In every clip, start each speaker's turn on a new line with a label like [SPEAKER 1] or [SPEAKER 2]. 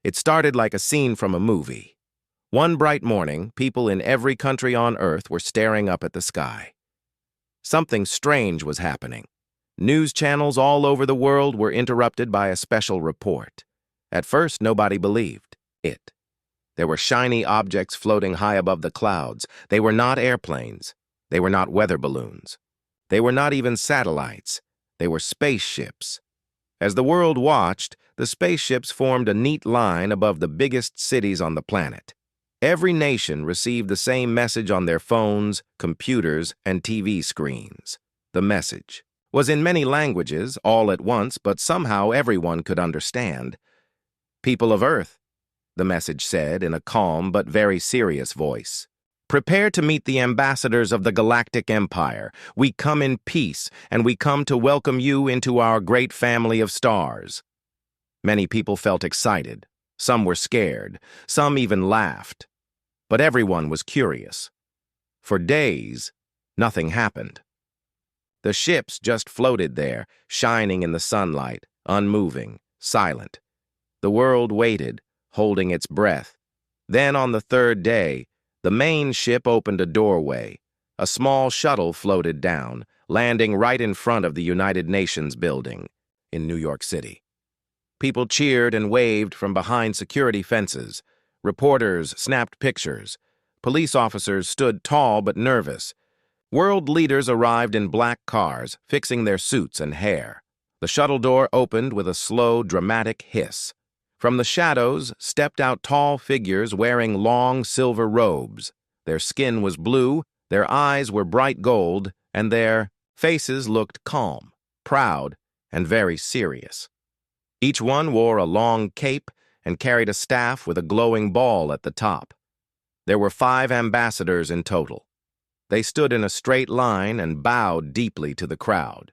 [SPEAKER 1] It started like a scene from a movie. One bright morning, people in every country on Earth were staring up at the sky. Something strange was happening. News channels all over the world were interrupted by a special report. At first, nobody believed it. There were shiny objects floating high above the clouds. They were not airplanes. They were not weather balloons. They were not even satellites. They were spaceships. As the world watched, the spaceships formed a neat line above the biggest cities on the planet. Every nation received the same message on their phones, computers, and TV screens. The message was in many languages, all at once, but somehow everyone could understand. "People of Earth," the message said in a calm but very serious voice, "prepare to meet the ambassadors of the Galactic Empire. We come in peace, and we come to welcome you into our great family of stars." Many people felt excited. Some were scared. Some even laughed. But everyone was curious. For days, nothing happened. The ships just floated there, shining in the sunlight, unmoving, silent. The world waited, holding its breath. Then on the third day, the main ship opened a doorway. A small shuttle floated down, landing right in front of the United Nations building in New York City. People cheered and waved from behind security fences. Reporters snapped pictures. Police officers stood tall but nervous. World leaders arrived in black cars, fixing their suits and hair. The shuttle door opened with a slow, dramatic hiss. From the shadows stepped out tall figures wearing long silver robes. Their skin was blue, their eyes were bright gold, and their faces looked calm, proud, and very serious. Each one wore a long cape and carried a staff with a glowing ball at the top. There were 5 ambassadors in total. They stood in a straight line and bowed deeply to the crowd.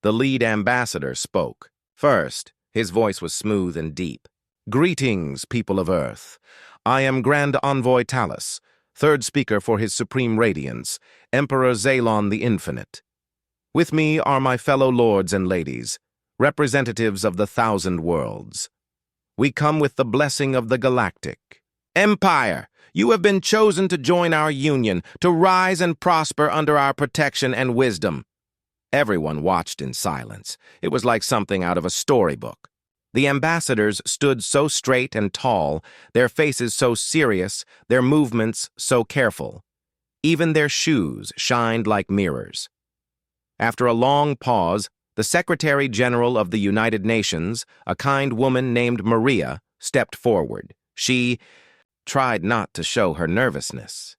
[SPEAKER 1] The lead ambassador spoke. First, his voice was smooth and deep. "Greetings, people of Earth. I am Grand Envoy Talus, third speaker for His Supreme Radiance, Emperor Zalon the Infinite. With me are my fellow lords and ladies, representatives of the 1,000 worlds. We come with the blessing of the Galactic Empire. You have been chosen to join our union, to rise and prosper under our protection and wisdom." Everyone watched in silence. It was like something out of a storybook. The ambassadors stood so straight and tall, their faces so serious, their movements so careful. Even their shoes shined like mirrors. After a long pause, the Secretary General of the United Nations, a kind woman named Maria, stepped forward. She tried not to show her nervousness.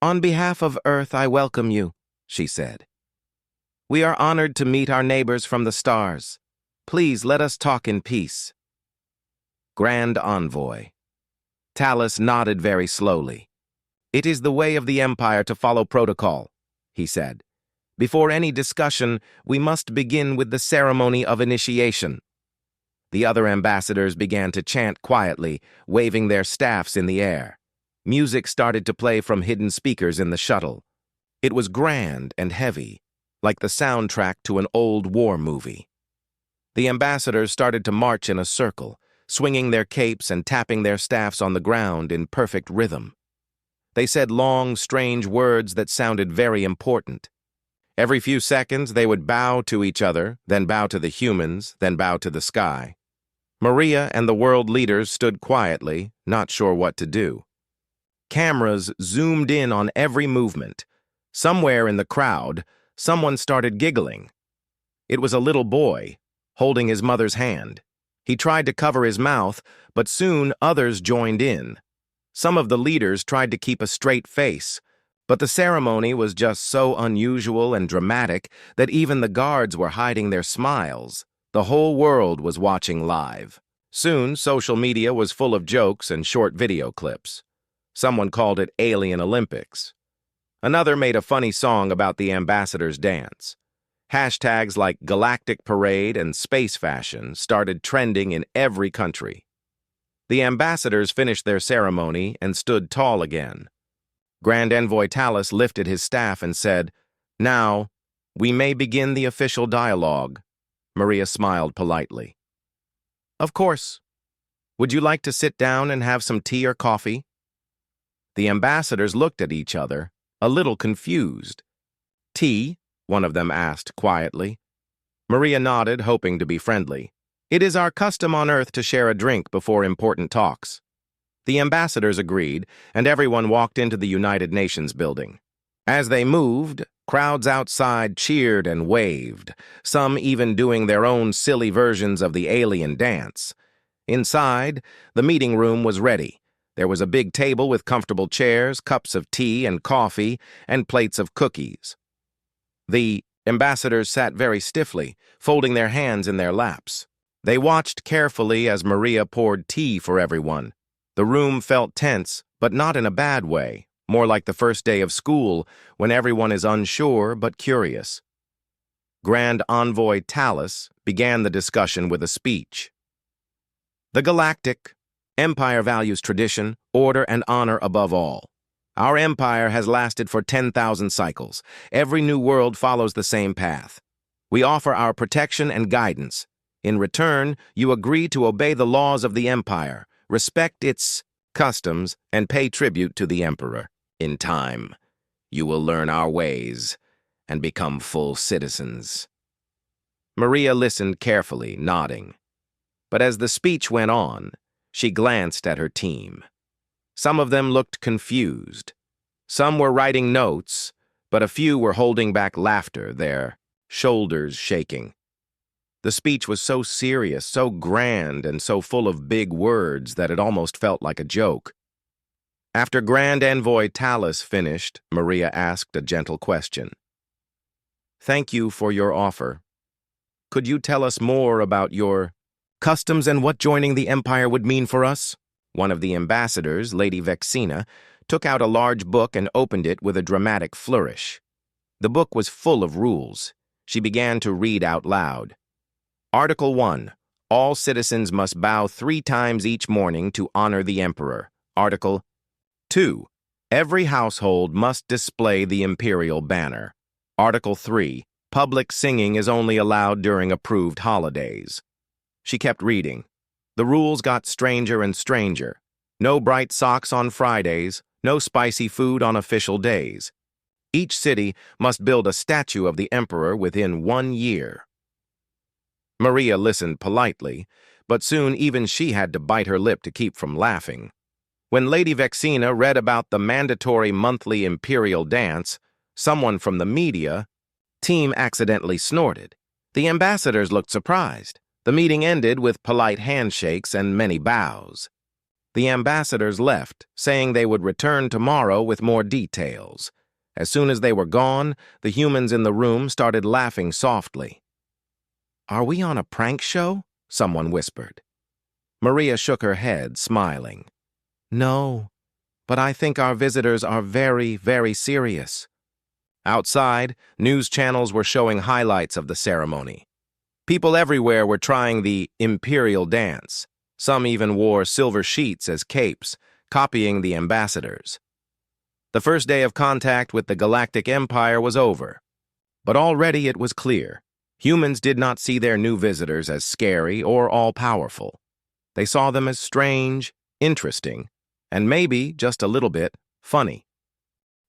[SPEAKER 1] "On behalf of Earth, I welcome you," she said. "We are honored to meet our neighbors from the stars. Please let us talk in peace." Grand Envoy. Talus nodded very slowly. "It is the way of the Empire to follow protocol," he said. "Before any discussion, we must begin with the ceremony of initiation." The other ambassadors began to chant quietly, waving their staffs in the air. Music started to play from hidden speakers in the shuttle. It was grand and heavy, like the soundtrack to an old war movie. The ambassadors started to march in a circle, swinging their capes and tapping their staffs on the ground in perfect rhythm. They said long, strange words that sounded very important. Every few seconds, they would bow to each other, then bow to the humans, then bow to the sky. Maria and the world leaders stood quietly, not sure what to do. Cameras zoomed in on every movement. Somewhere in the crowd, someone started giggling. It was a little boy, holding his mother's hand. He tried to cover his mouth, but soon others joined in. Some of the leaders tried to keep a straight face, but the ceremony was just so unusual and dramatic that even the guards were hiding their smiles. The whole world was watching live. Soon, social media was full of jokes and short video clips. Someone called it Alien Olympics. Another made a funny song about the ambassadors' dance. Hashtags like Galactic Parade and Space Fashion started trending in every country. The ambassadors finished their ceremony and stood tall again. Grand Envoy Talus lifted his staff and said, "Now, we may begin the official dialogue." Maria smiled politely. "Of course." Would you like to sit down and have some tea or coffee? The ambassadors looked at each other, a little confused. Tea? One of them asked quietly. Maria nodded, hoping to be friendly. It is our custom on Earth to share a drink before important talks. The ambassadors agreed, and everyone walked into the United Nations building. As they moved, crowds outside cheered and waved, some even doing their own silly versions of the alien dance. Inside, the meeting room was ready. There was a big table with comfortable chairs, cups of tea and coffee, and plates of cookies. The ambassadors sat very stiffly, folding their hands in their laps. They watched carefully as Maria poured tea for everyone. The room felt tense, but not in a bad way, more like the first day of school, when everyone is unsure but curious. Grand Envoy Talus began the discussion with a speech. The Galactic Empire values tradition, order, and honor above all. Our empire has lasted for 10,000 cycles. Every new world follows the same path. We offer our protection and guidance. In return, you agree to obey the laws of the empire, respect its customs, and pay tribute to the emperor. In time, you will learn our ways and become full citizens. Maria listened carefully, nodding. But as the speech went on, she glanced at her team. Some of them looked confused. Some were writing notes, but a few were holding back laughter, their shoulders shaking. The speech was so serious, so grand, and so full of big words that it almost felt like a joke. After Grand Envoy Talus finished, Maria asked a gentle question. Thank you for your offer. Could you tell us more about your customs and what joining the Empire would mean for us? One of the ambassadors, Lady Vexina, took out a large book and opened it with a dramatic flourish. The book was full of rules. She began to read out loud. Article 1. All citizens must bow 3 times each morning to honor the Emperor. Article 2. Every household must display the imperial banner. Article 3. Public singing is only allowed during approved holidays. She kept reading. The rules got stranger and stranger. No bright socks on Fridays, no spicy food on official days. Each city must build a statue of the Emperor within 1 year. Maria listened politely, but soon even she had to bite her lip to keep from laughing. When Lady Vexina read about the mandatory monthly imperial dance, someone from the media team accidentally snorted. The ambassadors looked surprised. The meeting ended with polite handshakes and many bows. The ambassadors left, saying they would return tomorrow with more details. As soon as they were gone, the humans in the room started laughing softly. Are we on a prank show? Someone whispered. Maria shook her head, smiling. No, but I think our visitors are very, very serious. Outside, news channels were showing highlights of the ceremony. People everywhere were trying the imperial dance. Some even wore silver sheets as capes, copying the ambassadors. The first day of contact with the Galactic Empire was over. But already it was clear. Humans did not see their new visitors as scary or all-powerful. They saw them as strange, interesting, and maybe, just a little bit, funny.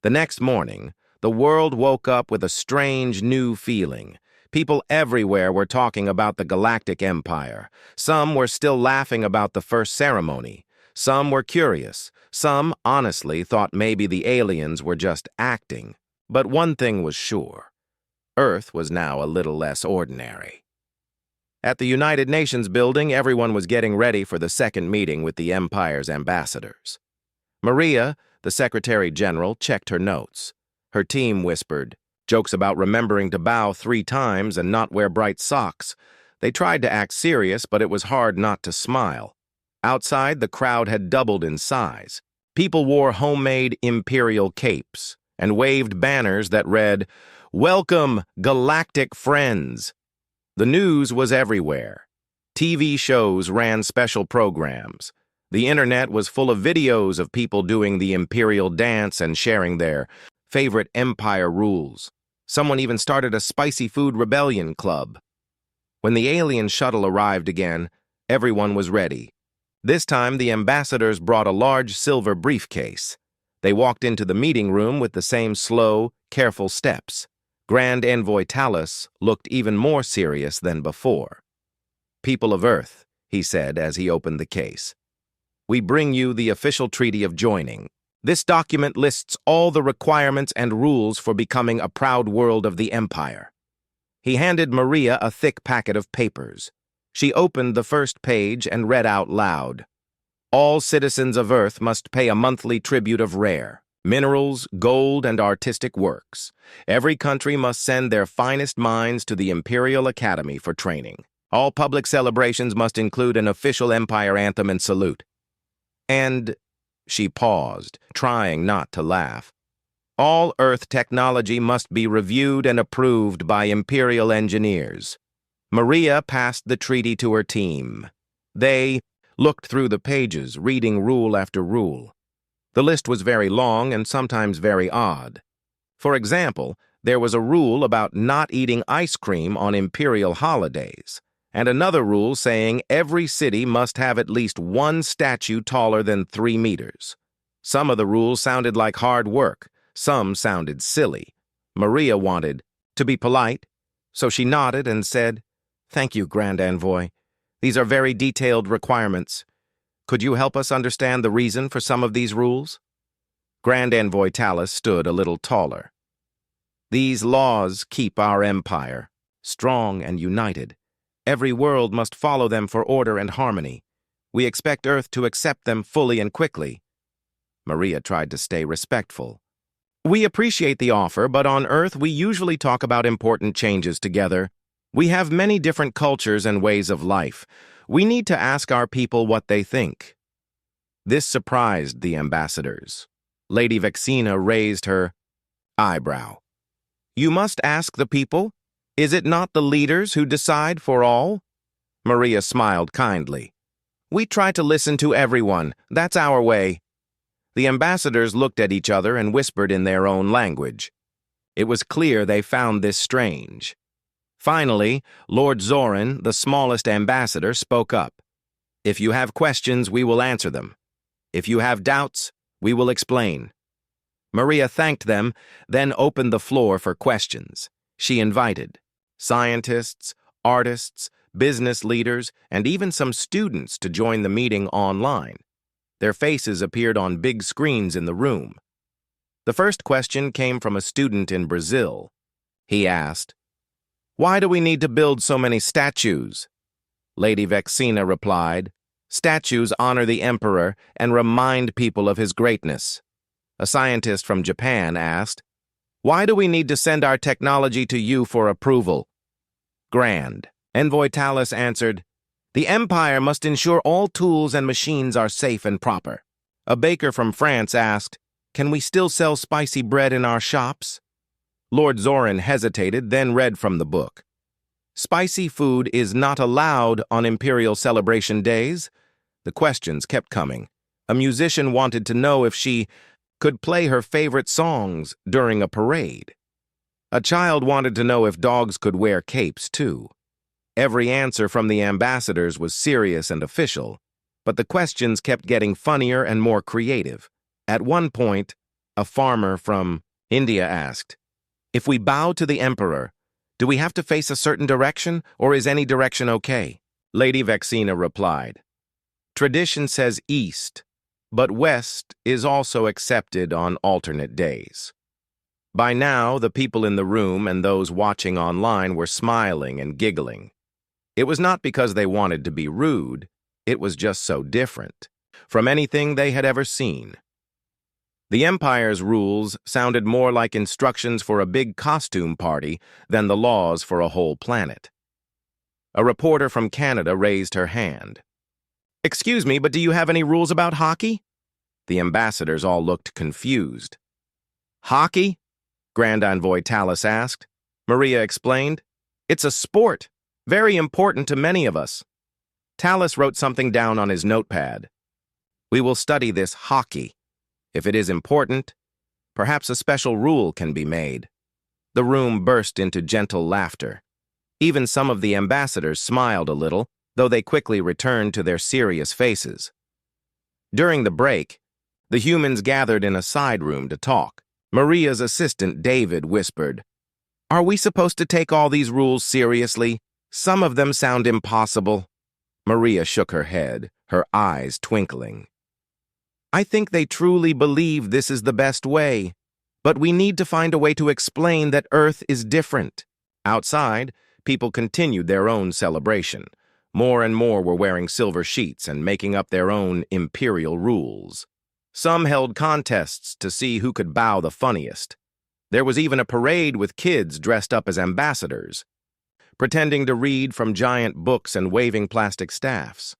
[SPEAKER 1] The next morning, the world woke up with a strange new feeling. People everywhere were talking about the Galactic Empire. Some were still laughing about the first ceremony. Some were curious. Some, honestly, thought maybe the aliens were just acting. But one thing was sure. Earth was now a little less ordinary. At the United Nations building, everyone was getting ready for the second meeting with the Empire's ambassadors. Maria, the Secretary General, checked her notes. Her team whispered, jokes about remembering to bow 3 times and not wear bright socks. They tried to act serious, but it was hard not to smile. Outside, the crowd had doubled in size. People wore homemade imperial capes and waved banners that read, "Welcome, Galactic Friends." The news was everywhere. TV shows ran special programs. The internet was full of videos of people doing the imperial dance and sharing their favorite empire rules. Someone even started a spicy food rebellion club. When the alien shuttle arrived again, everyone was ready. This time, the ambassadors brought a large silver briefcase. They walked into the meeting room with the same slow, careful steps. Grand Envoy Talus looked even more serious than before. "People of Earth," he said as he opened the case, "we bring you the official treaty of joining. This document lists all the requirements and rules for becoming a proud world of the Empire." He handed Maria a thick packet of papers. She opened the first page and read out loud. "All citizens of Earth must pay a monthly tribute of rare minerals, gold, and artistic works. Every country must send their finest minds to the Imperial Academy for training. All public celebrations must include an official Empire anthem and salute." And she paused, trying not to laugh. "All Earth technology must be reviewed and approved by Imperial engineers." Maria passed the treaty to her team. They looked through the pages, reading rule after rule. The list was very long and sometimes very odd. For example, there was a rule about not eating ice cream on Imperial holidays, and another rule saying every city must have at least one statue taller than 3 meters. Some of the rules sounded like hard work. Some sounded silly. Maria wanted to be polite, so she nodded and said, "Thank you, Grand Envoy. These are very detailed requirements. Could you help us understand the reason for some of these rules?" Grand Envoy Talus stood a little taller. "These laws keep our empire strong and united. Every world must follow them for order and harmony. We expect Earth to accept them fully and quickly." Maria tried to stay respectful. "We appreciate the offer, but on Earth we usually talk about important changes together. We have many different cultures and ways of life. We need to ask our people what they think." This surprised the ambassadors. Lady Vexina raised her eyebrow. "You must ask the people? Is it not the leaders who decide for all?" Maria smiled kindly. "We try to listen to everyone. That's our way." The ambassadors looked at each other and whispered in their own language. It was clear they found this strange. Finally, Lord Zorin, the smallest ambassador, spoke up. "If you have questions, we will answer them. If you have doubts, we will explain." Maria thanked them, then opened the floor for questions. She invited scientists, artists, business leaders, and even some students to join the meeting online. Their faces appeared on big screens in the room. The first question came from a student in Brazil. He asked, "Why do we need to build so many statues?" Lady Vexina replied, "Statues honor the emperor and remind people of his greatness." A scientist from Japan asked, "Why do we need to send our technology to you for approval?" Grand Envoy Talus answered, "The Empire must ensure all tools and machines are safe and proper." A baker from France asked, "Can we still sell spicy bread in our shops?" Lord Zorin hesitated, then read from the book. "Spicy food is not allowed on Imperial celebration days." The questions kept coming. A musician wanted to know if she could play her favorite songs during a parade. A child wanted to know if dogs could wear capes, too. Every answer from the ambassadors was serious and official, but the questions kept getting funnier and more creative. At one point, a farmer from India asked, "If we bow to the emperor, do we have to face a certain direction, or is any direction okay?" Lady Vexina replied, "Tradition says east, but west is also accepted on alternate days." By now, the people in the room and those watching online were smiling and giggling. It was not because they wanted to be rude, it was just so different from anything they had ever seen. The Empire's rules sounded more like instructions for a big costume party than the laws for a whole planet. A reporter from Canada raised her hand. "Excuse me, but do you have any rules about hockey?" The ambassadors all looked confused. "Hockey?" Grand Envoy Talus asked. Maria explained, "It's a sport, very important to many of us." Talus wrote something down on his notepad. "We will study this hockey. If it is important, perhaps a special rule can be made." The room burst into gentle laughter. Even some of the ambassadors smiled a little, though they quickly returned to their serious faces. During the break, the humans gathered in a side room to talk. Maria's assistant, David, whispered, "Are we supposed to take all these rules seriously? Some of them sound impossible." Maria shook her head, her eyes twinkling. "I think they truly believe this is the best way, but we need to find a way to explain that Earth is different." Outside, people continued their own celebration. More and more were wearing silver sheets and making up their own imperial rules. Some held contests to see who could bow the funniest. There was even a parade with kids dressed up as ambassadors, pretending to read from giant books and waving plastic staffs.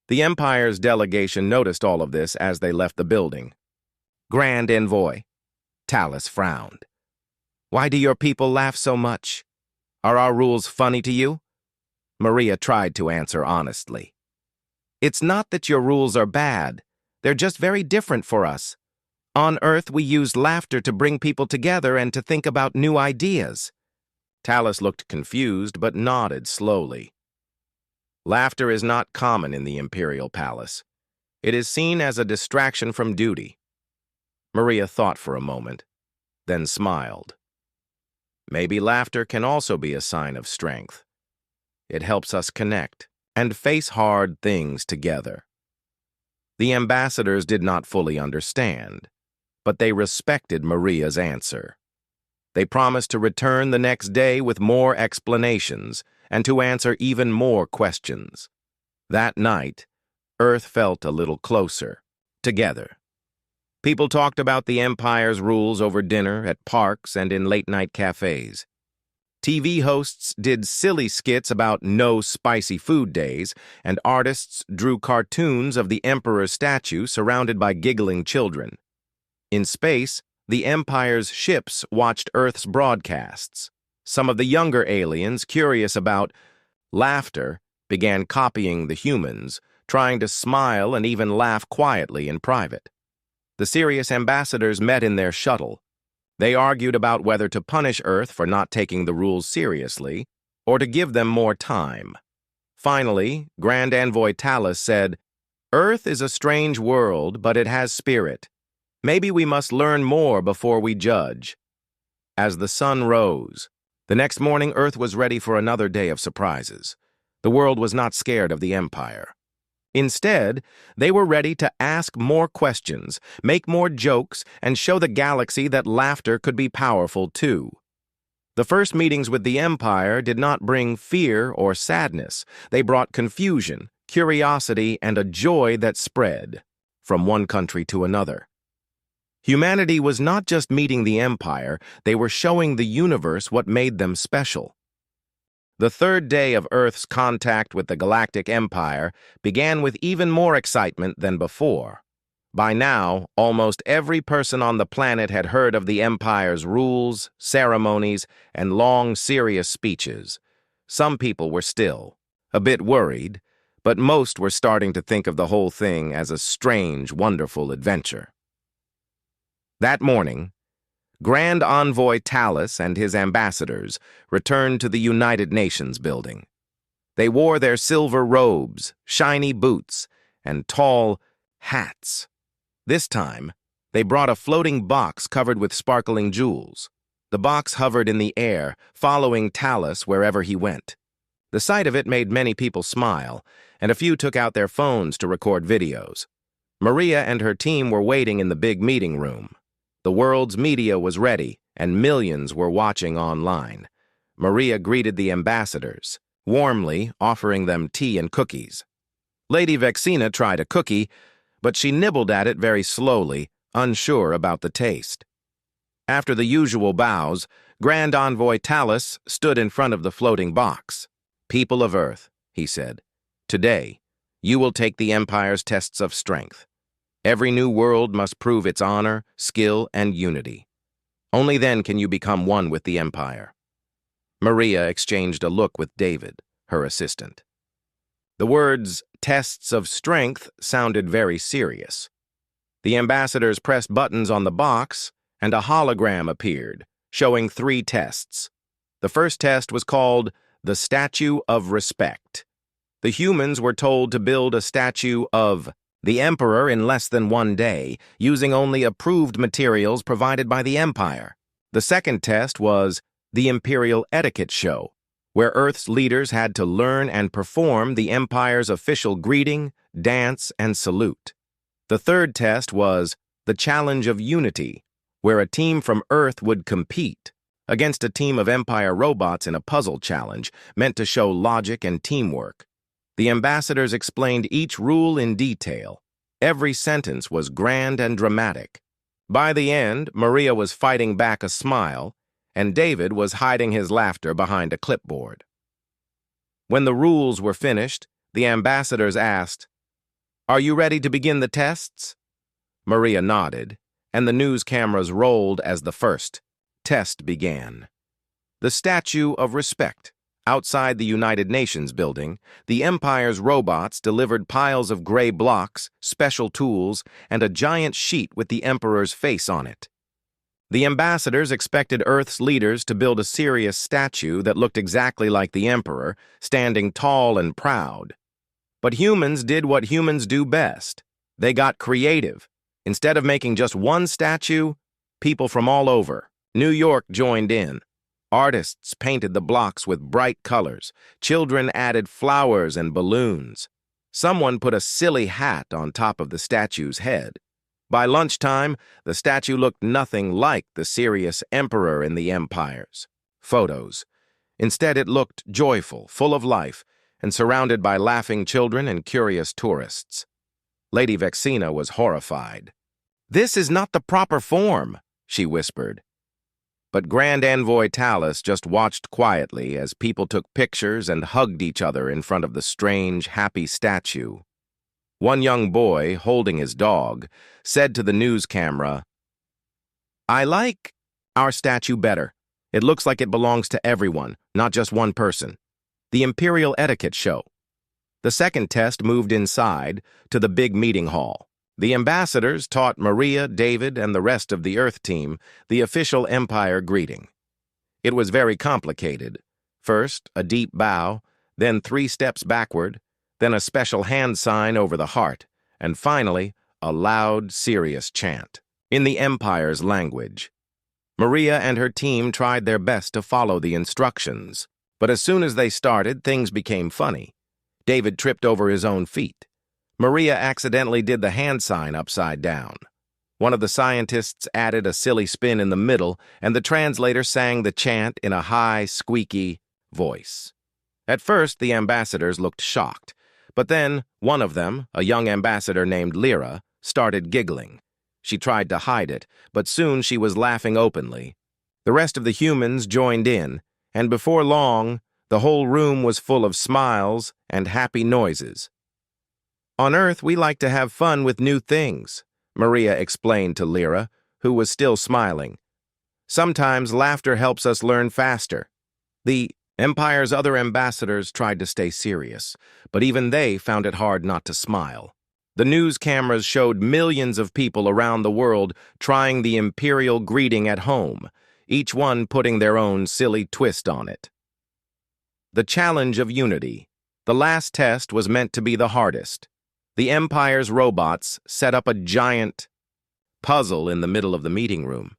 [SPEAKER 1] The Empire's delegation noticed all of this as they left the building. "Grand Envoy," Talus frowned. "Why do your people laugh so much? Are our rules funny to you?" Maria tried to answer honestly. "It's not that your rules are bad. They're just very different for us. On Earth, we use laughter to bring people together and to think about new ideas." Talus looked confused but nodded slowly. "Laughter is not common in the Imperial Palace. It is seen as a distraction from duty." Maria thought for a moment, then smiled. "Maybe laughter can also be a sign of strength. It helps us connect and face hard things together." The ambassadors did not fully understand, but they respected Maria's answer. They promised to return the next day with more explanations and to answer even more questions. That night, Earth felt a little closer, together. People talked about the Empire's rules over dinner, at parks, and in late-night cafes. TV hosts did silly skits about no spicy food days, and artists drew cartoons of the Emperor's statue surrounded by giggling children. In space, the Empire's ships watched Earth's broadcasts. Some of the younger aliens, curious about laughter, began copying the humans, trying to smile and even laugh quietly in private. The serious ambassadors met in their shuttle. They argued about whether to punish Earth for not taking the rules seriously or to give them more time. Finally, Grand Envoy Talus said, "Earth is a strange world, but it has spirit. Maybe we must learn more before we judge." As the sun rose, the next morning Earth was ready for another day of surprises. The world was not scared of the Empire. Instead, they were ready to ask more questions, make more jokes, and show the galaxy that laughter could be powerful too. The first meetings with the Empire did not bring fear or sadness. They brought confusion, curiosity, and a joy that spread from one country to another. Humanity was not just meeting the Empire, they were showing the universe what made them special. The third day of Earth's contact with the Galactic Empire began with even more excitement than before. By now, almost every person on the planet had heard of the Empire's rules, ceremonies, and long, serious speeches. Some people were still a bit worried, but most were starting to think of the whole thing as a strange, wonderful adventure. That morning, Grand Envoy Talus and his ambassadors returned to the United Nations building. They wore their silver robes, shiny boots, and tall hats. This time, they brought a floating box covered with sparkling jewels. The box hovered in the air, following Talus wherever he went. The sight of it made many people smile, and a few took out their phones to record videos. Maria and her team were waiting in the big meeting room. The world's media was ready, and millions were watching online. Maria greeted the ambassadors, warmly offering them tea and cookies. Lady Vexina tried a cookie, but she nibbled at it very slowly, unsure about the taste. After the usual bows, Grand Envoy Talus stood in front of the floating box. "People of Earth," he said, "today, you will take the Empire's tests of strength. Every new world must prove its honor, skill, and unity. Only then can you become one with the Empire." Maria exchanged a look with David, her assistant. The words, "tests of strength," sounded very serious. The ambassadors pressed buttons on the box, and a hologram appeared, showing 3 tests. The first test was called the Statue of Respect. The humans were told to build a statue of the Emperor in less than 1 day, using only approved materials provided by the Empire. The second test was the Imperial Etiquette Show, where Earth's leaders had to learn and perform the Empire's official greeting, dance, and salute. The third test was the Challenge of Unity, where a team from Earth would compete against a team of Empire robots in a puzzle challenge meant to show logic and teamwork. The ambassadors explained each rule in detail. Every sentence was grand and dramatic. By the end, Maria was fighting back a smile, and David was hiding his laughter behind a clipboard. When the rules were finished, the ambassadors asked, "Are you ready to begin the tests?" Maria nodded, and the news cameras rolled as the first test began. The Statue of Respect. Outside the United Nations building, the Empire's robots delivered piles of gray blocks, special tools, and a giant sheet with the Emperor's face on it. The ambassadors expected Earth's leaders to build a serious statue that looked exactly like the Emperor, standing tall and proud. But humans did what humans do best. They got creative. Instead of making just one statue, people from all over New York joined in. Artists painted the blocks with bright colors. Children added flowers and balloons. Someone put a silly hat on top of the statue's head. By lunchtime, the statue looked nothing like the serious Emperor in the Empire's photos. Instead, it looked joyful, full of life, and surrounded by laughing children and curious tourists. Lady Vexina was horrified. "This is not the proper form," she whispered. But Grand Envoy Talus just watched quietly as people took pictures and hugged each other in front of the strange, happy statue. One young boy, holding his dog, said to the news camera, "I like our statue better. It looks like it belongs to everyone, not just one person." The Imperial Etiquette Show. The second test moved inside to the big meeting hall. The ambassadors taught Maria, David, and the rest of the Earth team the official Empire greeting. It was very complicated. First, a deep bow, then 3 steps backward, then a special hand sign over the heart, and finally, a loud, serious chant in the Empire's language. Maria and her team tried their best to follow the instructions, but as soon as they started, things became funny. David tripped over his own feet. Maria accidentally did the hand sign upside down. One of the scientists added a silly spin in the middle, and the translator sang the chant in a high, squeaky voice. At first, the ambassadors looked shocked, but then one of them, a young ambassador named Lyra, started giggling. She tried to hide it, but soon she was laughing openly. The rest of the humans joined in, and before long, the whole room was full of smiles and happy noises. "On Earth, we like to have fun with new things," Maria explained to Lyra, who was still smiling. "Sometimes laughter helps us learn faster." The Empire's other ambassadors tried to stay serious, but even they found it hard not to smile. The news cameras showed millions of people around the world trying the Imperial greeting at home, each one putting their own silly twist on it. The Challenge of Unity. The last test was meant to be the hardest. The Empire's robots set up a giant puzzle in the middle of the meeting room.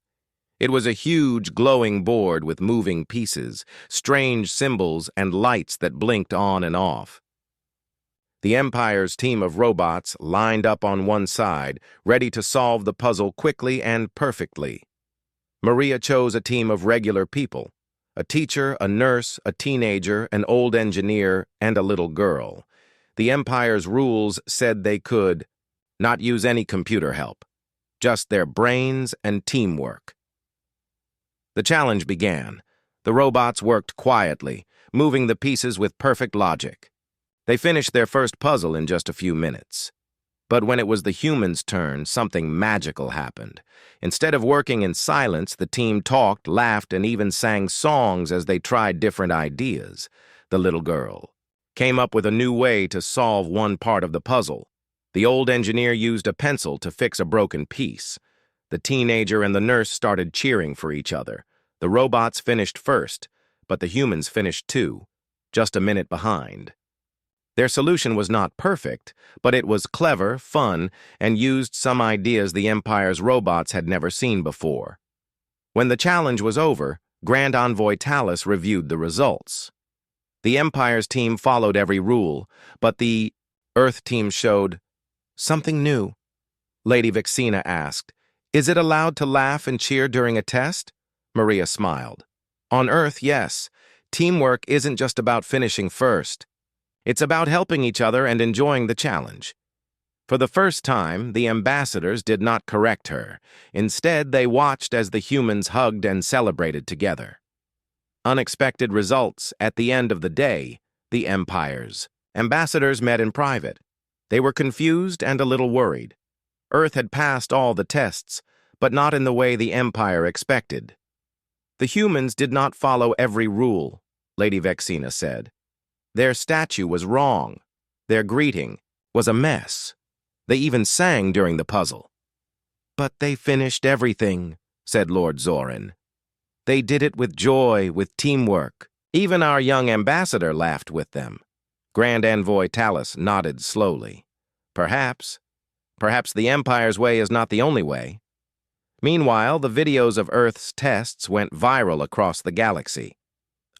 [SPEAKER 1] It was a huge, glowing board with moving pieces, strange symbols, and lights that blinked on and off. The Empire's team of robots lined up on one side, ready to solve the puzzle quickly and perfectly. Maria chose a team of regular people: a teacher, a nurse, a teenager, an old engineer, and a little girl. The Empire's rules said they could not use any computer help, just their brains and teamwork. The challenge began. The robots worked quietly, moving the pieces with perfect logic. They finished their first puzzle in just a few minutes. But when it was the humans' turn, something magical happened. Instead of working in silence, the team talked, laughed, and even sang songs as they tried different ideas. The little girl came up with a new way to solve one part of the puzzle. The old engineer used a pencil to fix a broken piece. The teenager and the nurse started cheering for each other. The robots finished first, but the humans finished too, just a minute behind. Their solution was not perfect, but it was clever, fun, and used some ideas the Empire's robots had never seen before. When the challenge was over, Grand Envoy Talus reviewed the results. The Empire's team followed every rule, but the Earth team showed something new. Lady Vixina asked, "Is it allowed to laugh and cheer during a test?" Maria smiled. "On Earth, yes. Teamwork isn't just about finishing first. It's about helping each other and enjoying the challenge." For the first time, the ambassadors did not correct her. Instead, they watched as the humans hugged and celebrated together. Unexpected results. At the end of the day, the Empire's ambassadors met in private. They were confused and a little worried. Earth had passed all the tests, but not in the way the Empire expected. The humans did not follow every rule, Lady Vexina said. Their statue was wrong. Their greeting was a mess. They even sang during the puzzle. "But they finished everything," said Lord Zorin. "They did it with joy, with teamwork. Even our young ambassador laughed with them." Grand Envoy Talus nodded slowly. Perhaps the Empire's way is not the only way." Meanwhile, the videos of Earth's tests went viral across the galaxy.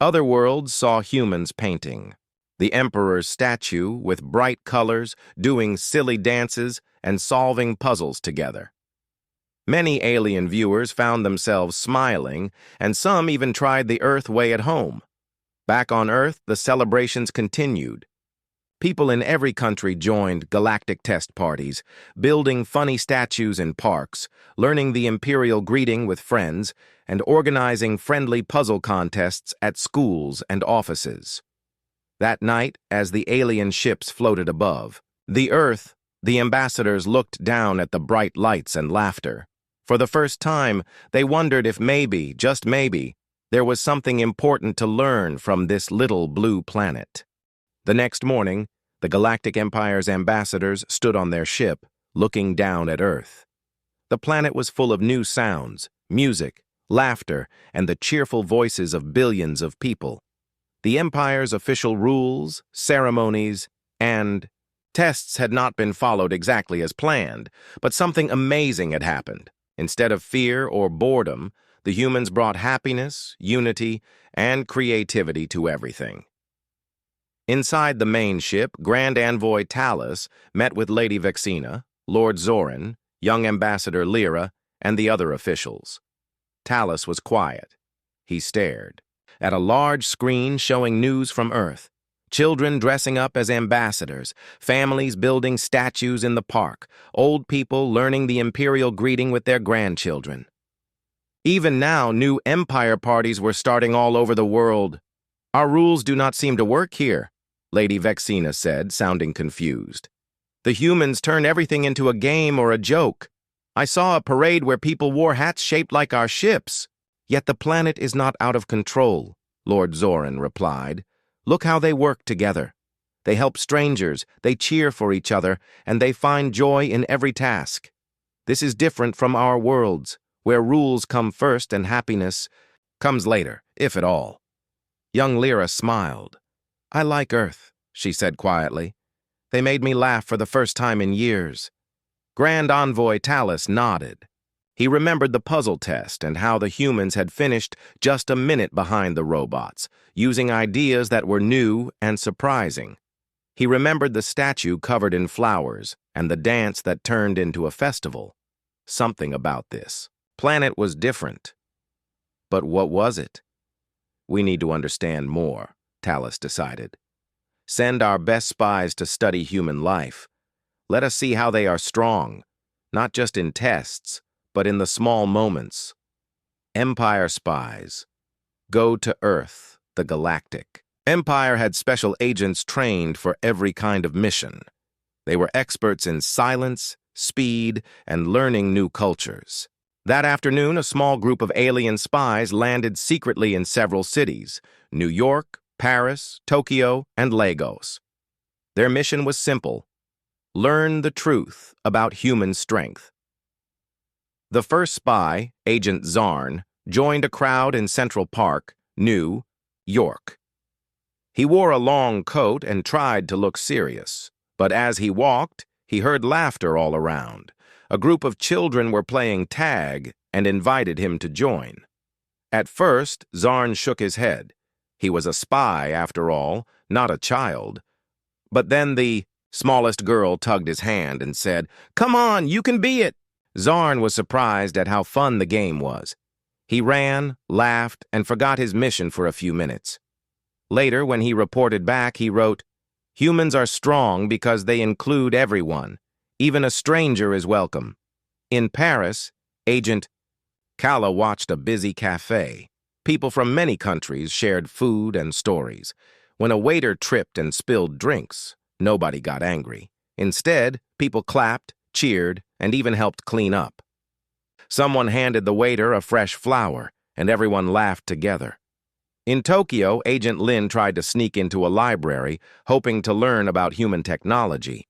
[SPEAKER 1] Other worlds saw humans painting. The Emperor's statue, with bright colors, doing silly dances, and solving puzzles together. Many alien viewers found themselves smiling, and some even tried the Earth way at home. Back on Earth, the celebrations continued. People in every country joined galactic test parties, building funny statues in parks, learning the imperial greeting with friends, and organizing friendly puzzle contests at schools and offices. That night, as the alien ships floated above the Earth, the ambassadors looked down at the bright lights and laughter. For the first time, they wondered if maybe, just maybe, there was something important to learn from this little blue planet. The next morning, the Galactic Empire's ambassadors stood on their ship, looking down at Earth. The planet was full of new sounds, music, laughter, and the cheerful voices of billions of people. The Empire's official rules, ceremonies, and tests had not been followed exactly as planned, but something amazing had happened. Instead of fear or boredom, the humans brought happiness, unity, and creativity to everything. Inside the main ship, Grand Envoy Talus met with Lady Vexina, Lord Zorin, young Ambassador Lyra, and the other officials. Talus was quiet. He stared at a large screen showing news from Earth. Children dressing up as ambassadors, families building statues in the park, old people learning the imperial greeting with their grandchildren. Even now, new empire parties were starting all over the world. "Our rules do not seem to work here," Lady Vexina said, sounding confused. "The humans turn everything into a game or a joke. I saw a parade where people wore hats shaped like our ships. Yet the planet is not out of control," Lord Zorin replied. "Look how they work together. They help strangers, they cheer for each other, and they find joy in every task. This is different from our worlds, where rules come first and happiness comes later, if at all." Young Lyra smiled. "I like Earth," she said quietly. "They made me laugh for the first time in years." Grand Envoy Talus nodded. He remembered the puzzle test and how the humans had finished just a minute behind the robots, using ideas that were new and surprising. He remembered the statue covered in flowers and the dance that turned into a festival. Something about this planet was different. But what was it? "We need to understand more," Talus decided. "Send our best spies to study human life. Let us see how they are strong, not just in tests, but in the small moments." Empire spies. Go to Earth, the Galactic. Empire had special agents trained for every kind of mission. They were experts in silence, speed, and learning new cultures. That afternoon, a small group of alien spies landed secretly in several cities: New York, Paris, Tokyo, and Lagos. Their mission was simple: learn the truth about human strength. The first spy, Agent Zarn, joined a crowd in Central Park, New York. He wore a long coat and tried to look serious, but as he walked, he heard laughter all around. A group of children were playing tag and invited him to join. At first, Zarn shook his head. He was a spy, after all, not a child. But then the smallest girl tugged his hand and said, "Come on, you can be it!" Zarn was surprised at how fun the game was. He ran, laughed, and forgot his mission for a few minutes. Later, when he reported back, he wrote, "Humans are strong because they include everyone. Even a stranger is welcome." In Paris, Agent Kala watched a busy cafe. People from many countries shared food and stories. When a waiter tripped and spilled drinks, nobody got angry. Instead, people clapped, cheered, and even helped clean up. Someone handed the waiter a fresh flower, and everyone laughed together. In Tokyo, Agent Lin tried to sneak into a library, hoping to learn about human technology.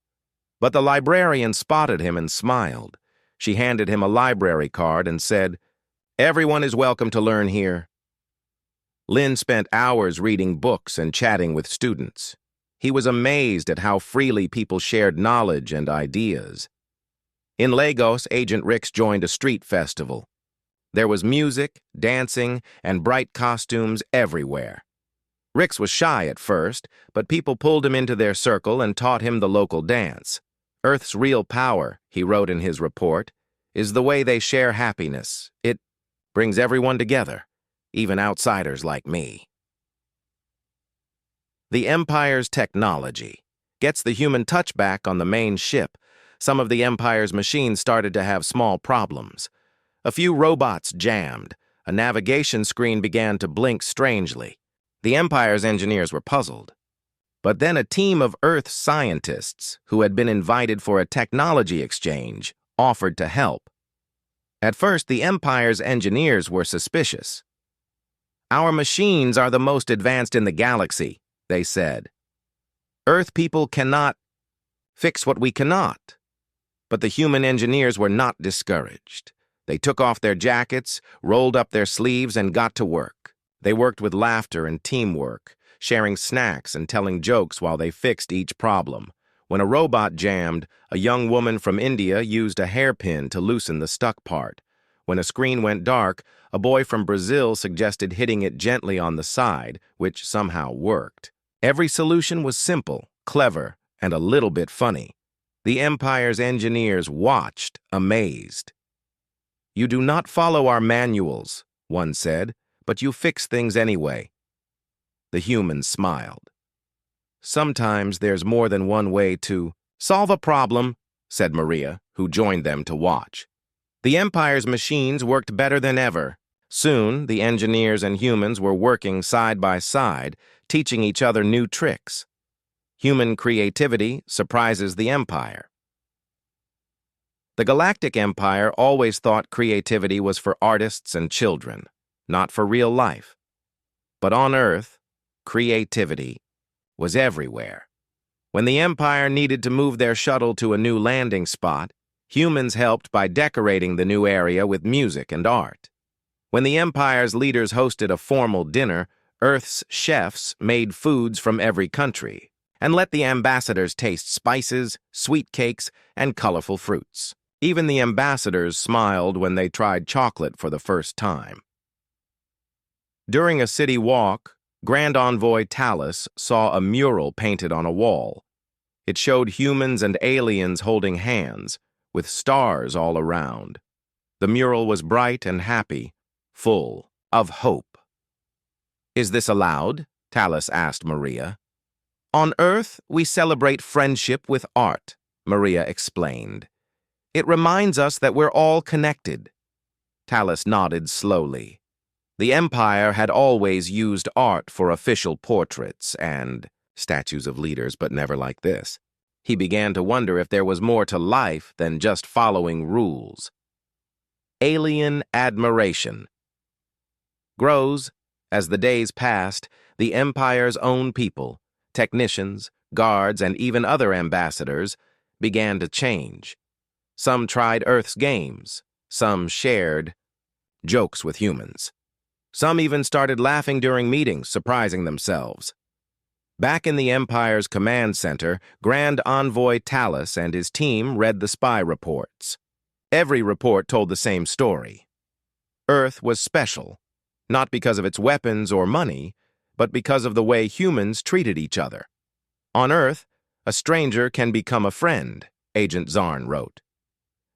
[SPEAKER 1] But the librarian spotted him and smiled. She handed him a library card and said, "Everyone is welcome to learn here." Lin spent hours reading books and chatting with students. He was amazed at how freely people shared knowledge and ideas. In Lagos, Agent Rix joined a street festival. There was music, dancing, and bright costumes everywhere. Rix was shy at first, but people pulled him into their circle and taught him the local dance. "Earth's real power," he wrote in his report, "is the way they share happiness. It brings everyone together, even outsiders like me." The Empire's technology gets the human touch back on the main ship. Some of the Empire's machines started to have small problems. A few robots jammed. A navigation screen began to blink strangely. The Empire's engineers were puzzled. But then a team of Earth scientists, who had been invited for a technology exchange, offered to help. At first, the Empire's engineers were suspicious. "Our machines are the most advanced in the galaxy," they said. "Earth people cannot fix what we cannot." But the human engineers were not discouraged. They took off their jackets, rolled up their sleeves, and got to work. They worked with laughter and teamwork, sharing snacks and telling jokes while they fixed each problem. When a robot jammed, a young woman from India used a hairpin to loosen the stuck part. When a screen went dark, a boy from Brazil suggested hitting it gently on the side, which somehow worked. Every solution was simple, clever, and a little bit funny. The Empire's engineers watched, amazed. "You do not follow our manuals," one said, "but you fix things anyway." The humans smiled. "Sometimes there's more than one way to solve a problem," said Maria, who joined them to watch. The Empire's machines worked better than ever. Soon, the engineers and humans were working side by side, teaching each other new tricks. Human creativity surprises the Empire. The Galactic Empire always thought creativity was for artists and children, not for real life. But on Earth, creativity was everywhere. When the Empire needed to move their shuttle to a new landing spot, humans helped by decorating the new area with music and art. When the Empire's leaders hosted a formal dinner, Earth's chefs made foods from every country and let the ambassadors taste spices, sweet cakes, and colorful fruits. Even the ambassadors smiled when they tried chocolate for the first time. During a city walk, Grand Envoy Talus saw a mural painted on a wall. It showed humans and aliens holding hands, with stars all around. The mural was bright and happy, full of hope. "Is this allowed?" Talus asked Maria. "On Earth, we celebrate friendship with art," Maria explained. "It reminds us that we're all connected." Talus nodded slowly. The Empire had always used art for official portraits and statues of leaders, but never like this. He began to wonder if there was more to life than just following rules. Alien admiration grows. As the days passed, the Empire's own people, technicians, guards, and even other ambassadors, began to change. Some tried Earth's games. Some shared jokes with humans. Some even started laughing during meetings, surprising themselves. Back in the Empire's command center, Grand Envoy Talus and his team read the spy reports. Every report told the same story. Earth was special, not because of its weapons or money, but because of the way humans treated each other. On Earth, a stranger can become a friend, Agent Zarn wrote.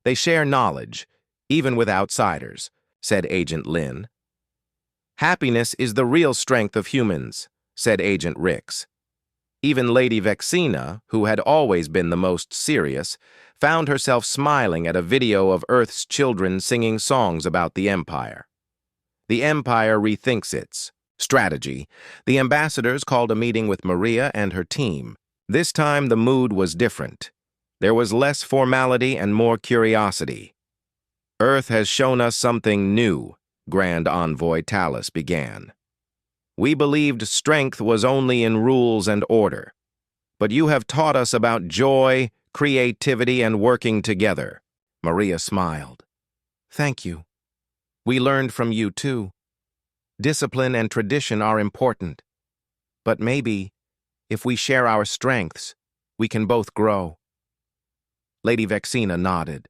[SPEAKER 1] They share knowledge, even with outsiders, said Agent Lin. Happiness is the real strength of humans, said Agent Rix. Even Lady Vexina, who had always been the most serious, found herself smiling at a video of Earth's children singing songs about the Empire. The Empire rethinks its strategy. The ambassadors called a meeting with Maria and her team. This time the mood was different. There was less formality and more curiosity. Earth has shown us something new, Grand Envoy Talus began. We believed strength was only in rules and order. But you have taught us about joy, creativity, and working together. Maria smiled. Thank you. We learned from you, too. Discipline and tradition are important. But maybe, if we share our strengths, we can both grow. Lady Vexina nodded.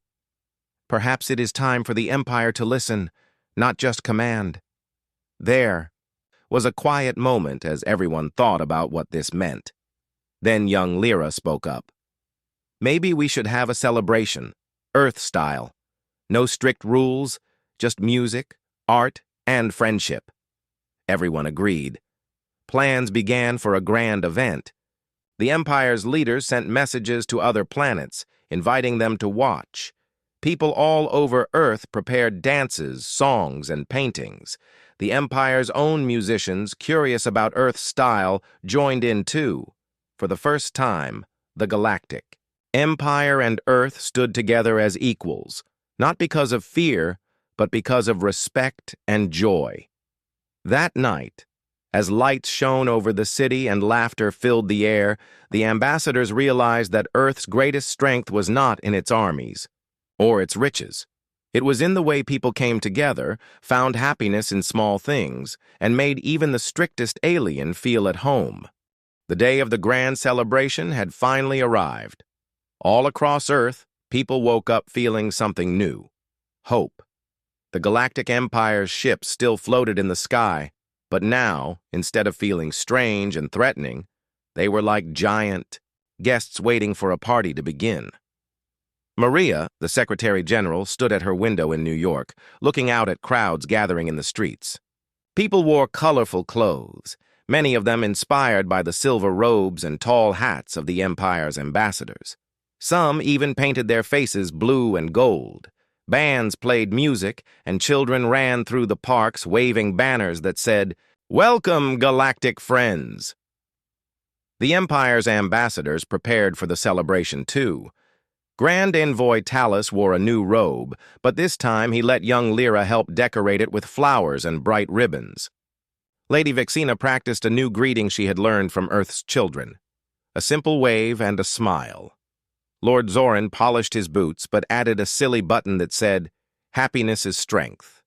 [SPEAKER 1] Perhaps it is time for the Empire to listen, not just command. There was a quiet moment as everyone thought about what this meant. Then young Lyra spoke up. Maybe we should have a celebration, Earth style. No strict rules, just music, art, and friendship. Everyone agreed. Plans began for a grand event. The Empire's leaders sent messages to other planets, inviting them to watch. People all over Earth prepared dances, songs, and paintings. The Empire's own musicians, curious about Earth's style, joined in too. For the first time, the Galactic. Empire and Earth stood together as equals, not because of fear, but because of respect and joy. That night, as lights shone over the city and laughter filled the air, the ambassadors realized that Earth's greatest strength was not in its armies or its riches. It was in the way people came together, found happiness in small things, and made even the strictest alien feel at home. The day of the grand celebration had finally arrived. All across Earth, people woke up feeling something new. Hope. The Galactic Empire's ships still floated in the sky, but now, instead of feeling strange and threatening, they were like giant guests waiting for a party to begin. Maria, the Secretary General, stood at her window in New York, looking out at crowds gathering in the streets. People wore colorful clothes, many of them inspired by the silver robes and tall hats of the Empire's ambassadors. Some even painted their faces blue and gold. Bands played music, and children ran through the parks waving banners that said, "Welcome, Galactic friends!" The Empire's ambassadors prepared for the celebration too. Grand Envoy Talus wore a new robe, but this time he let young Lyra help decorate it with flowers and bright ribbons. Lady Vexina practiced a new greeting she had learned from Earth's children. A simple wave and a smile. Lord Zorin polished his boots but added a silly button that said, "Happiness is strength."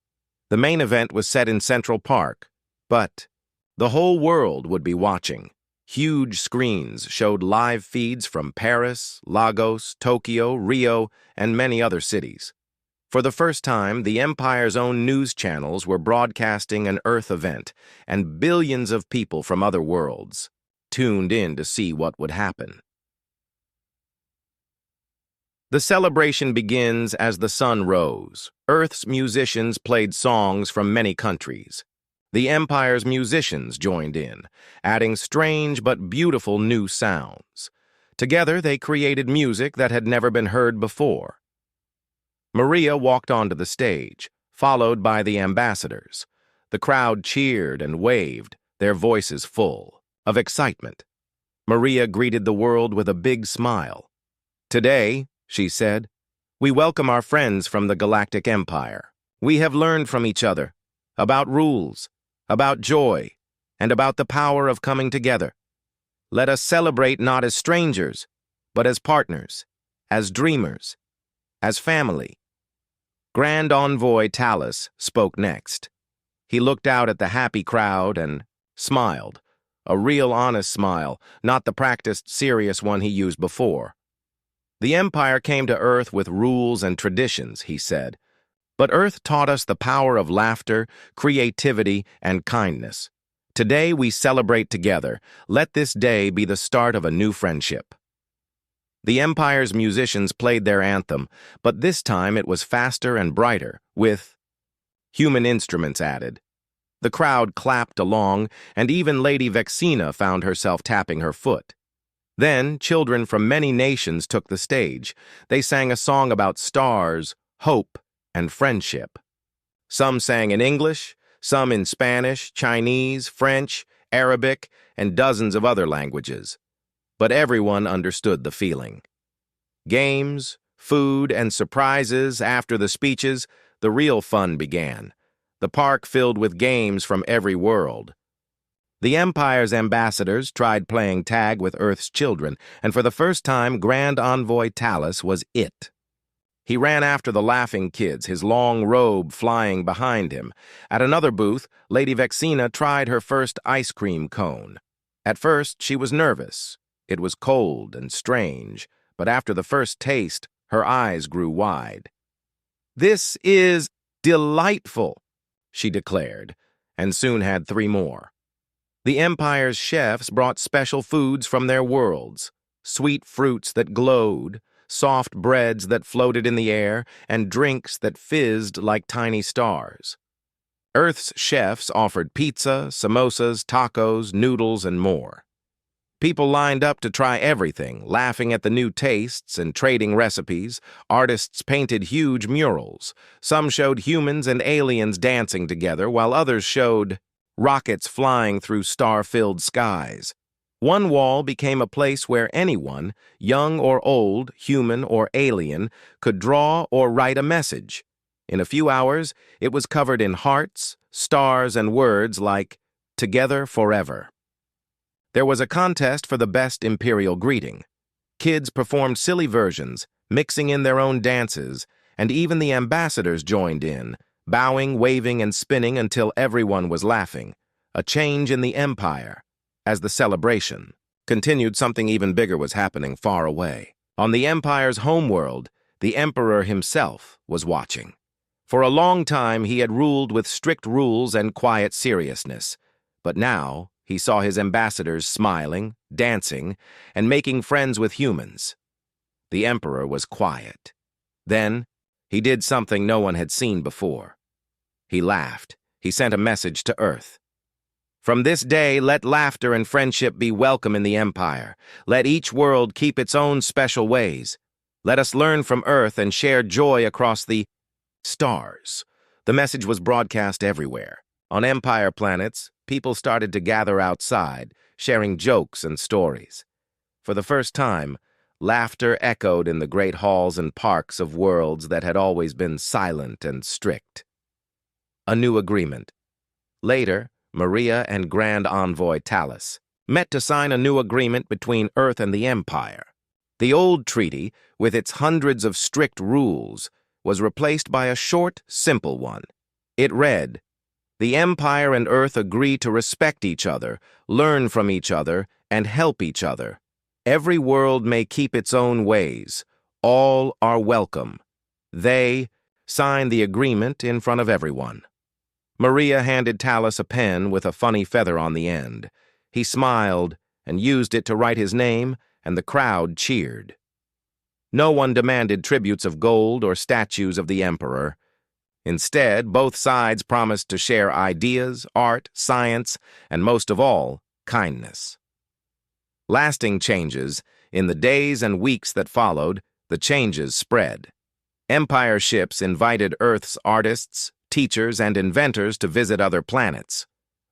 [SPEAKER 1] The main event was set in Central Park, but the whole world would be watching. Huge screens showed live feeds from Paris, Lagos, Tokyo, Rio, and many other cities. For the first time, the Empire's own news channels were broadcasting an Earth event, and billions of people from other worlds tuned in to see what would happen. The celebration begins as the sun rose. Earth's musicians played songs from many countries. The Empire's musicians joined in, adding strange but beautiful new sounds. Together, they created music that had never been heard before. Maria walked onto the stage, followed by the ambassadors. The crowd cheered and waved, their voices full of excitement. Maria greeted the world with a big smile. "Today," she said, "we welcome our friends from the Galactic Empire. We have learned from each other about rules, about joy, and about the power of coming together. Let us celebrate not as strangers, but as partners, as dreamers, as family." Grand Envoy Talus spoke next. He looked out at the happy crowd and smiled, a real honest smile, not the practiced serious one he used before. The Empire came to Earth with rules and traditions, he said. But Earth taught us the power of laughter, creativity, and kindness. Today we celebrate together. Let this day be the start of a new friendship. The Empire's musicians played their anthem, but this time it was faster and brighter, with human instruments added. The crowd clapped along, and even Lady Vexina found herself tapping her foot. Then, children from many nations took the stage. They sang a song about stars, hope, and friendship. Some sang in English, some in Spanish, Chinese, French, Arabic, and dozens of other languages. But everyone understood the feeling. Games, food, and surprises after the speeches, the real fun began. The park filled with games from every world. The Empire's ambassadors tried playing tag with Earth's children, and for the first time, Grand Envoy Talus was it. He ran after the laughing kids, his long robe flying behind him. At another booth, Lady Vexina tried her first ice cream cone. At first, she was nervous. It was cold and strange, but after the first taste, her eyes grew wide. "This is delightful," she declared, and soon had 3 more. The Empire's chefs brought special foods from their worlds, sweet fruits that glowed, soft breads that floated in the air, and drinks that fizzed like tiny stars. Earth's chefs offered pizza, samosas, tacos, noodles, and more. People lined up to try everything, laughing at the new tastes and trading recipes. Artists painted huge murals. Some showed humans and aliens dancing together, while others showed rockets flying through star-filled skies. One wall became a place where anyone, young or old, human or alien, could draw or write a message. In a few hours, it was covered in hearts, stars, and words like, "Together forever." There was a contest for the best imperial greeting. Kids performed silly versions, mixing in their own dances, and even the ambassadors joined in, bowing, waving, and spinning until everyone was laughing. A change in the Empire. As the celebration continued, something even bigger was happening far away. On the Empire's homeworld, the Emperor himself was watching. For a long time, he had ruled with strict rules and quiet seriousness. But now, he saw his ambassadors smiling, dancing, and making friends with humans. The Emperor was quiet. Then, he did something no one had seen before. He laughed. He sent a message to Earth. "From this day, let laughter and friendship be welcome in the Empire. Let each world keep its own special ways. Let us learn from Earth and share joy across the stars." The message was broadcast everywhere. On Empire planets, people started to gather outside, sharing jokes and stories. For the first time, laughter echoed in the great halls and parks of worlds that had always been silent and strict. A new agreement. Later, Maria and Grand Envoy Talus met to sign a new agreement between Earth and the Empire. The old treaty, with its hundreds of strict rules, was replaced by a short, simple one. It read, "The Empire and Earth agree to respect each other, learn from each other, and help each other. Every world may keep its own ways. All are welcome." They signed the agreement in front of everyone. Maria handed Talus a pen with a funny feather on the end. He smiled and used it to write his name, and the crowd cheered. No one demanded tributes of gold or statues of the Emperor. Instead, both sides promised to share ideas, art, science, and most of all, kindness. Lasting changes. In the days and weeks that followed, the changes spread. Empire ships invited Earth's artists, teachers, and inventors to visit other planets.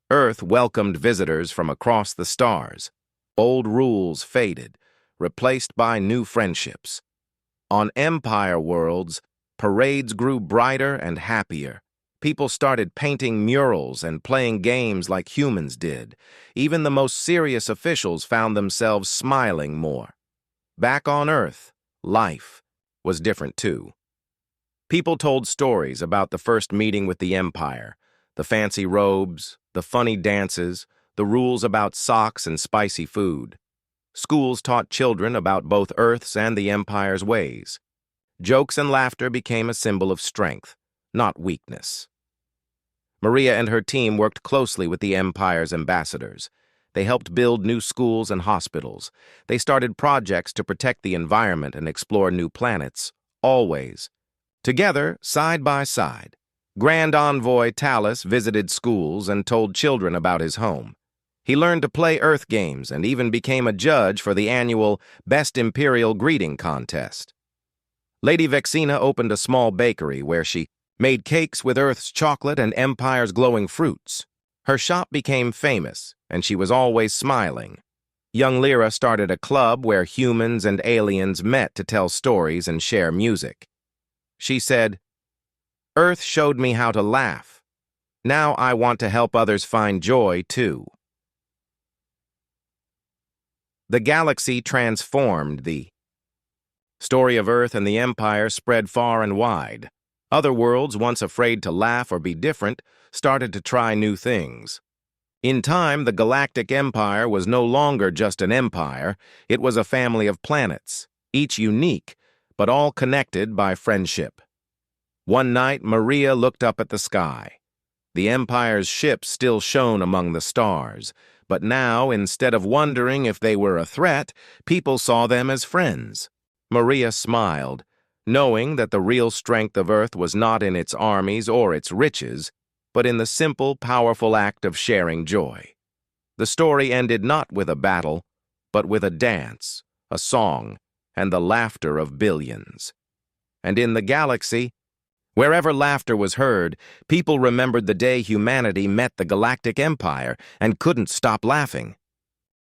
[SPEAKER 1] Earth welcomed visitors from across the stars. Old rules faded, replaced by new friendships. On Empire worlds, parades grew brighter and happier. People started painting murals and playing games like humans did. Even the most serious officials found themselves smiling more. Back on Earth, life was different too. People told stories about the first meeting with the Empire, the fancy robes, the funny dances, the rules about socks and spicy food. Schools taught children about both Earth's and the Empire's ways. Jokes and laughter became a symbol of strength, not weakness. Maria and her team worked closely with the Empire's ambassadors. They helped build new schools and hospitals. They started projects to protect the environment and explore new planets, always. Together, side by side, Grand Envoy Talus visited schools and told children about his home. He learned to play Earth games and even became a judge for the annual Best Imperial Greeting Contest. Lady Vexina opened a small bakery where she made cakes with Earth's chocolate and Empire's glowing fruits. Her shop became famous, and she was always smiling. Young Lyra started a club where humans and aliens met to tell stories and share music. She said, "Earth showed me how to laugh. Now I want to help others find joy, too." The galaxy transformed. The story of Earth and the Empire spread far and wide. Other worlds, once afraid to laugh or be different, started to try new things. In time, the Galactic Empire was no longer just an empire. It was a family of planets, each unique, but all connected by friendship. One night, Maria looked up at the sky. The Empire's ships still shone among the stars, but now, instead of wondering if they were a threat, people saw them as friends. Maria smiled, knowing that the real strength of Earth was not in its armies or its riches, but in the simple, powerful act of sharing joy. The story ended not with a battle, but with a dance, a song, and the laughter of billions. And in the galaxy, wherever laughter was heard, people remembered the day humanity met the Galactic Empire and couldn't stop laughing.